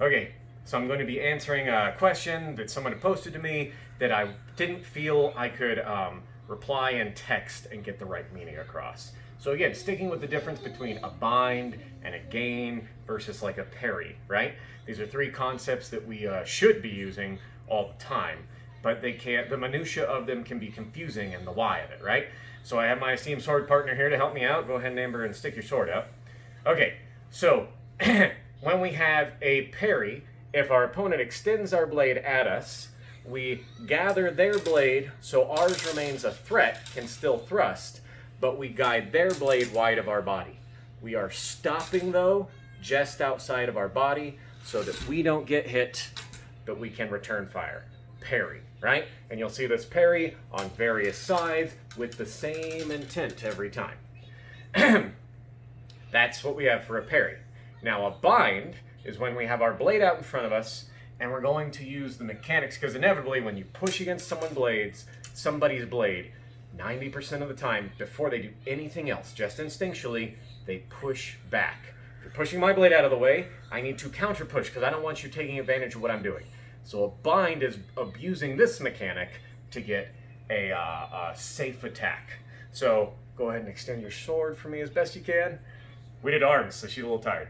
Okay, so I'm going to be answering a question that someone had posted to me that I didn't feel I could reply in text and get the right meaning across. So again, sticking with the difference between a bind and a gain versus like a parry, right? These are three concepts that we should be using all the time, but they can't, the minutia of them can be confusing in the why of it, right? So I have my esteemed sword partner here to help me out. Go ahead, Amber, and stick your sword up. Okay, so when we have a parry, if our opponent extends our blade at us, we gather their blade so ours remains a threat, can still thrust, but we guide their blade wide of our body. We are stopping, though, just outside of our body so that we don't get hit, but we can return fire. Parry, right? And you'll see this parry on various sides with the same intent every time. That's what we have for a parry. Now a bind is when we have our blade out in front of us and we're going to use the mechanics, because inevitably when you push against somebody's blade, 90% of the time, before they do anything else, just instinctually, they push back. If you're pushing my blade out of the way, I need to counter push because I don't want you taking advantage of what I'm doing. So a bind is abusing this mechanic to get a safe attack. So go ahead and extend your sword for me as best you can. We did arms, so she's a little tired.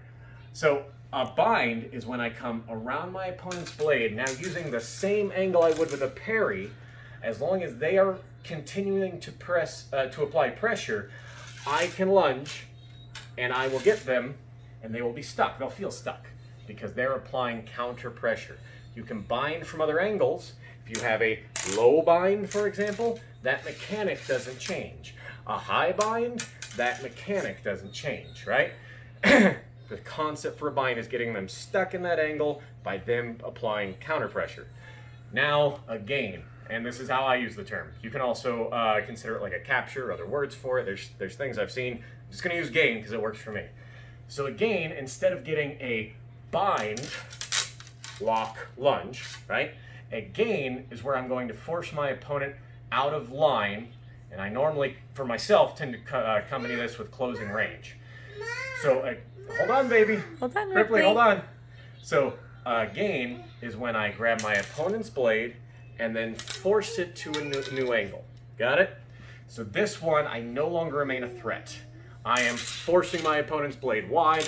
So a bind is when I come around my opponent's blade, now using the same angle I would with a parry. As long as they are continuing to apply pressure, I can lunge and I will get them and they will be stuck. They'll feel stuck because they're applying counter pressure. You can bind from other angles. If you have a low bind, for example, that mechanic doesn't change. A high bind, that mechanic doesn't change, right? The concept for a bind is getting them stuck in that angle by them applying counter pressure. Now, a gain, and this is how I use the term. You can also consider it like a capture, other words for it. There's things I've seen. I'm just going to use gain because it works for me. So a gain, instead of getting a bind, lock, lunge, right? A gain is where I'm going to force my opponent out of line, and I normally, for myself, tend to accompany this with closing range. So, hold on, baby. Hold on, Ripley, hold on. So, gain is when I grab my opponent's blade and then force it to a new angle. Got it? So this one, I no longer remain a threat. I am forcing my opponent's blade wide.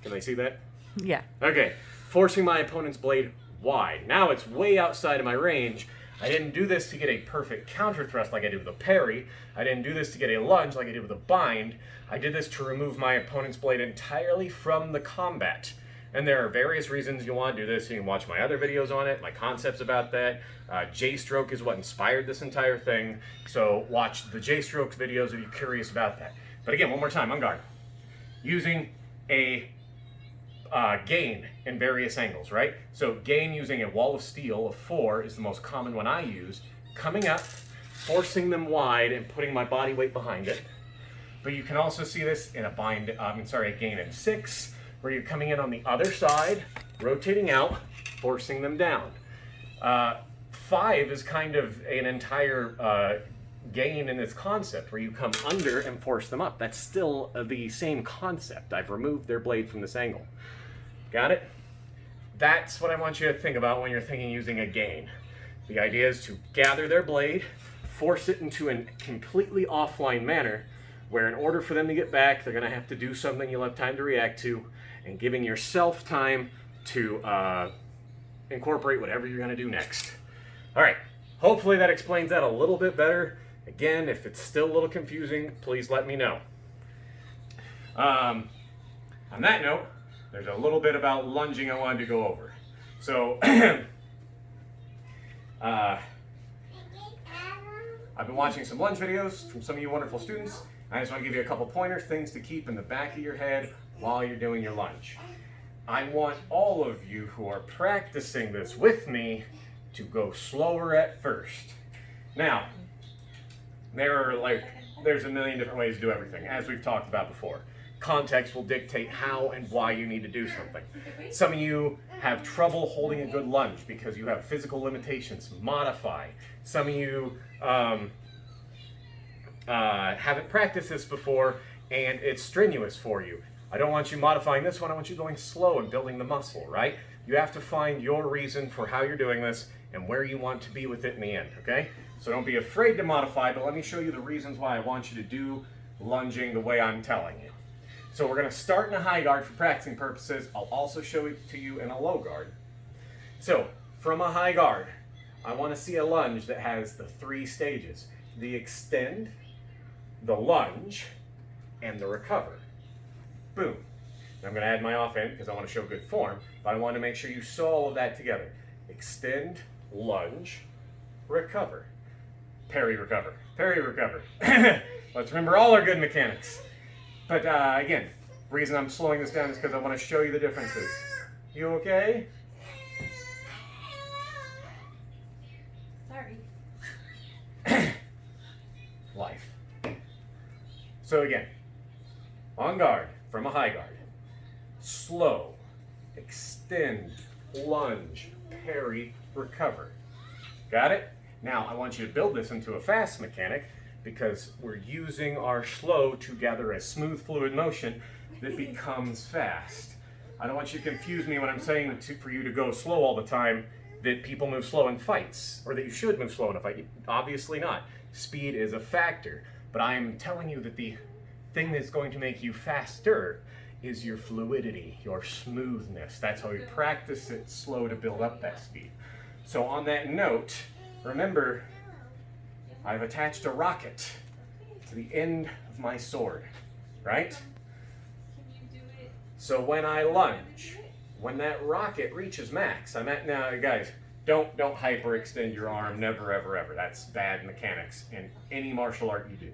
Can they see that? Yeah. Okay. Forcing my opponent's blade wide. Now it's way outside of my range. I didn't do this to get a perfect counter thrust like I did with a parry. I didn't do this to get a lunge like I did with a bind. I did this to remove my opponent's blade entirely from the combat. And there are various reasons you want to do this. You can watch my other videos on it, my concepts about that. J-stroke is what inspired this entire thing. So watch the J-stroke videos if you're curious about that. But again, one more time, on guard. Using a gain in various angles, right? So gain using a wall of steel of 4 is the most common one I use. Coming up, forcing them wide and putting my body weight behind it. But you can also see this in a gain in 6, where you're coming in on the other side, rotating out, forcing them down. 5 is kind of an entire gain in this concept, where you come under and force them up. That's still the same concept. I've removed their blade from this angle. Got it? That's what I want you to think about when you're thinking using a gain. The idea is to gather their blade, force it into a completely offline manner, where in order for them to get back, they're going to have to do something you'll have time to react to, and giving yourself time to incorporate whatever you're going to do next. All right, hopefully that explains that a little bit better. Again, if it's still a little confusing, please let me know. On that note, there's a little bit about lunging I wanted to go over. So, I've been watching some lunge videos from some of you wonderful students. I just want to give you a couple pointers, things to keep in the back of your head while you're doing your lunge. I want all of you who are practicing this with me to go slower at first. Now, there's a million different ways to do everything, as we've talked about before. Context will dictate how and why you need to do something. Some of you have trouble holding a good lunge because you have physical limitations. Modify. Some of you haven't practiced this before and it's strenuous for you. I don't want you modifying this one. I want you going slow and building the muscle, right? You have to find your reason for how you're doing this and where you want to be with it in the end, okay? So don't be afraid to modify, but let me show you the reasons why I want you to do lunging the way I'm telling you. So we're going to start in a high guard for practicing purposes. I'll also show it to you in a low guard. So from a high guard, I want to see a lunge that has the 3 stages: the extend, the lunge, and the recover. Boom. And I'm going to add my off end because I want to show good form, but I want to make sure you saw all of that together. Extend, lunge, recover. Parry, recover. Parry, recover. Let's remember all our good mechanics. But again, the reason I'm slowing this down is because I want to show you the differences. You okay? Sorry. Life. So again, on guard, from a high guard, slow, extend, lunge, parry, recover. Got it? Now I want you to build this into a fast mechanic because we're using our slow to gather a smooth fluid motion that becomes fast. I don't want you to confuse me when I'm saying for you to go slow all the time, that people move slow in fights, or that you should move slow in a fight. Obviously not. Speed is a factor, but I'm telling you that the thing that's going to make you faster is your fluidity, your smoothness. That's how you practice it slow to build up that speed. So on that note, remember, I've attached a rocket to the end of my sword, right? Can you do it? So when I lunge, when that rocket reaches max, now guys, don't hyperextend your arm, never, ever, ever. That's bad mechanics in any martial art you do.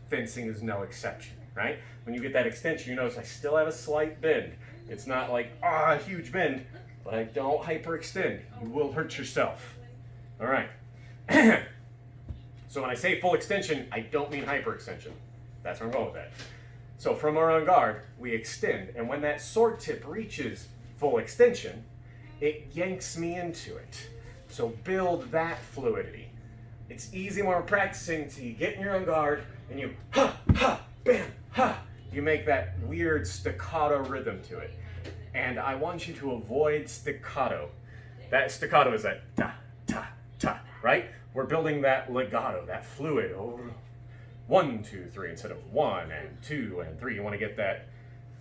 Fencing is no exception, right? When you get that extension, you notice I still have a slight bend. It's not like, a huge bend, but I don't hyperextend. You will hurt yourself. All right. So when I say full extension, I don't mean hyperextension. That's where I'm going with that. So from our on guard, we extend, and when that sword tip reaches full extension, it yanks me into it. So build that fluidity. It's easy when we're practicing to get in your on guard and you ha, ha, bam, ha. You make that weird staccato rhythm to it. And I want you to avoid staccato. That staccato is that ta, ta, ta, right? We're building that legato, that fluid over 1, 2, 3 instead of 1 and 2 and 3. You want to get that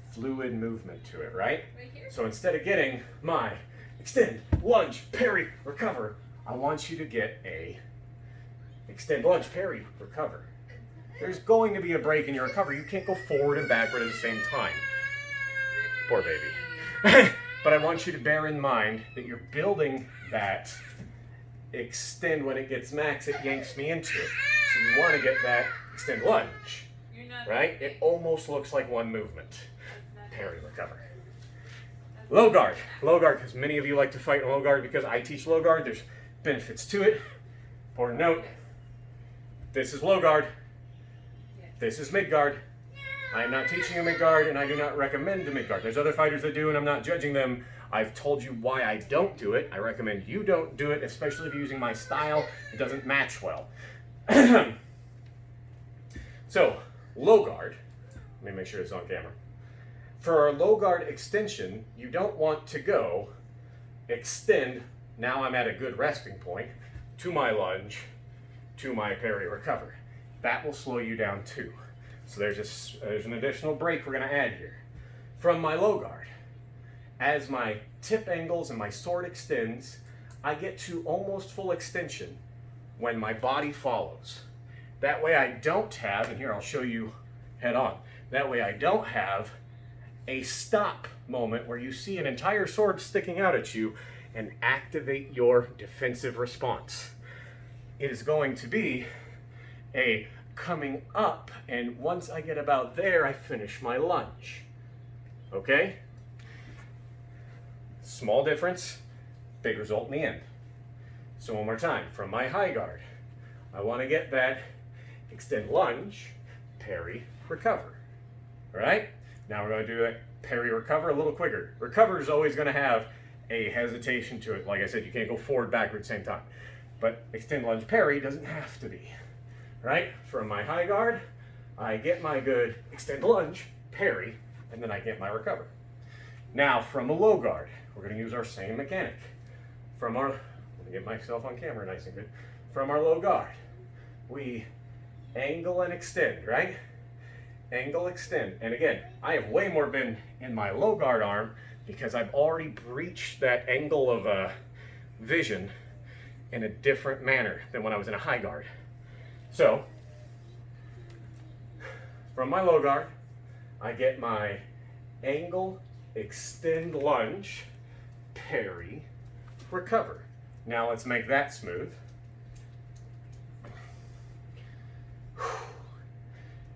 fluid movement to it, right? Right here? So instead of getting my extend, lunge, parry, recover, I want you to get a extend, lunge, parry, recover. There's going to be a break in your recovery. You can't go forward and backward at the same time. Poor baby. But I want you to bear in mind that you're building that extend. When it gets max, it yanks me into it. So you want to get that extend, lunge, right? It almost looks like one movement. Parry, recover. Low guard, because many of you like to fight in low guard because I teach low guard. There's benefits to it. Important note, this is low guard, this is mid guard. I am not teaching you mid guard, and I do not recommend the mid guard. There's other fighters that do, and I'm not judging them. I've told you why I don't do it. I recommend you don't do it, especially if you're using my style. It doesn't match well. So, low guard, let me make sure it's on camera. For our low guard extension, you don't want to go extend, now I'm at a good resting point, to my lunge, to my parry recover. That will slow you down too. So there's an additional break we're going to add here. From my low guard, as my tip angles and my sword extends, I get to almost full extension when my body follows. That way I don't have, and here I'll show you head on, that way I don't have a stop moment where you see an entire sword sticking out at you and activate your defensive response. It is going to be a coming up, and once I get about there, I finish my lunge. Okay? Small difference, big result in the end. So one more time, from my high guard, I want to get that extend, lunge, parry, recover. All right? Now we're going to do that parry, recover a little quicker. Recover is always going to have a hesitation to it. Like I said, you can't go forward, backward at the same time. But extend, lunge, parry doesn't have to be. Right? From my high guard, I get my good extend, lunge, parry, and then I get my recover. Now, from a low guard, we're going to use our same mechanic. Let me get myself on camera nice and good. From our low guard, we angle and extend, right? Angle, extend. And again, I have way more been in my low guard arm because I've already breached that angle of vision in a different manner than when I was in a high guard. So, from my low guard, I get my angle, extend, lunge, parry, recover. Now let's make that smooth.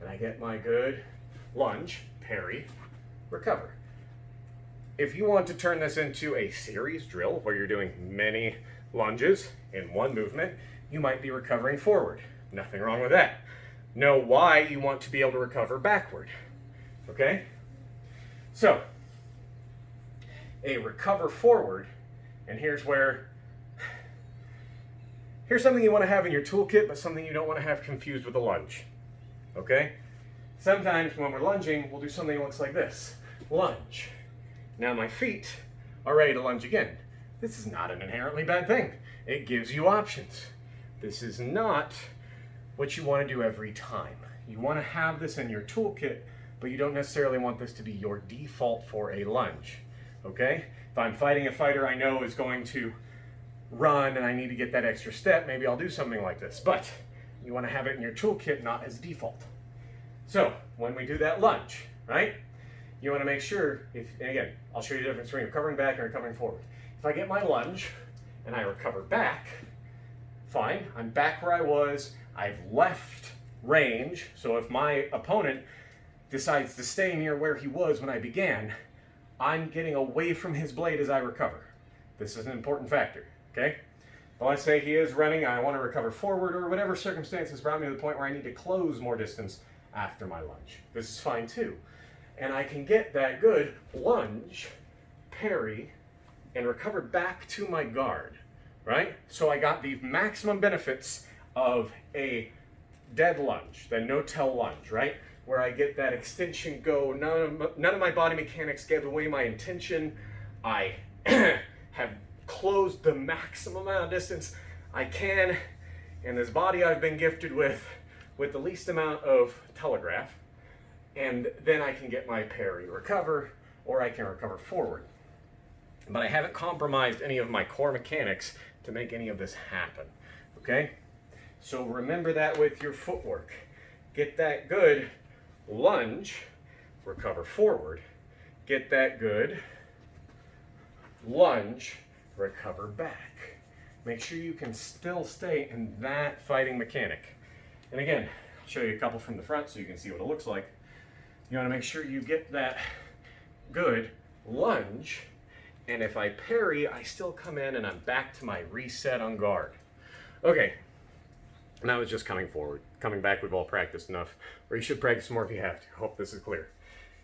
And I get my good lunge, parry, recover. If you want to turn this into a series drill where you're doing many lunges in one movement, you might be recovering forward. Nothing wrong with that. Know why you want to be able to recover backward. Okay? So, a recover forward, and here's something you want to have in your toolkit, but something you don't want to have confused with a lunge. Okay? Sometimes when we're lunging, we'll do something that looks like this. Lunge. Now my feet are ready to lunge again. This is not an inherently bad thing. It gives you options. This is not what you want to do every time. You want to have this in your toolkit, but you don't necessarily want this to be your default for a lunge. Okay? If I'm fighting a fighter I know is going to run and I need to get that extra step, maybe I'll do something like this. But you want to have it in your toolkit, not as default. So, when we do that lunge, right? You want to make sure, and again, I'll show you the difference between recovering back and recovering forward. If I get my lunge and I recover back, fine, I'm back where I was, I've left range, so if my opponent decides to stay near where he was when I began, I'm getting away from his blade as I recover. This is an important factor, okay? But let's say he is running, I want to recover forward, or whatever circumstances brought me to the point where I need to close more distance after my lunge. This is fine too. And I can get that good lunge, parry, and recover back to my guard, right? So I got the maximum benefits of a dead lunge, the no-tell lunge, right? Where I get that extension go, none of my body mechanics give away my intention. I have closed the maximum amount of distance I can, and this body I've been gifted with the least amount of telegraph, and then I can get my parry recover, or I can recover forward. But I haven't compromised any of my core mechanics to make any of this happen, okay? So remember that with your footwork. Get that good lunge, recover forward. Get that good lunge, recover back. Make sure you can still stay in that fighting mechanic. And again, I'll show you a couple from the front so you can see what it looks like. You want to make sure you get that good lunge, and if I parry, I still come in and I'm back to my reset on guard. Okay, now it's just coming forward. Coming back, we've all practiced enough, or you should practice more if you have to. Hope this is clear.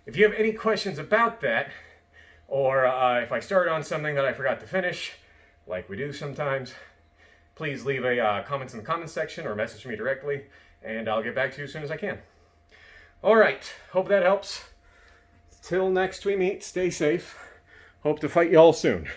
If you have any questions about that, or if I started on something that I forgot to finish, like we do sometimes, please leave a comments in the comments section or message me directly, and I'll get back to you as soon as I can. All right, hope that helps. Till next we meet, stay safe. Hope to fight you all soon.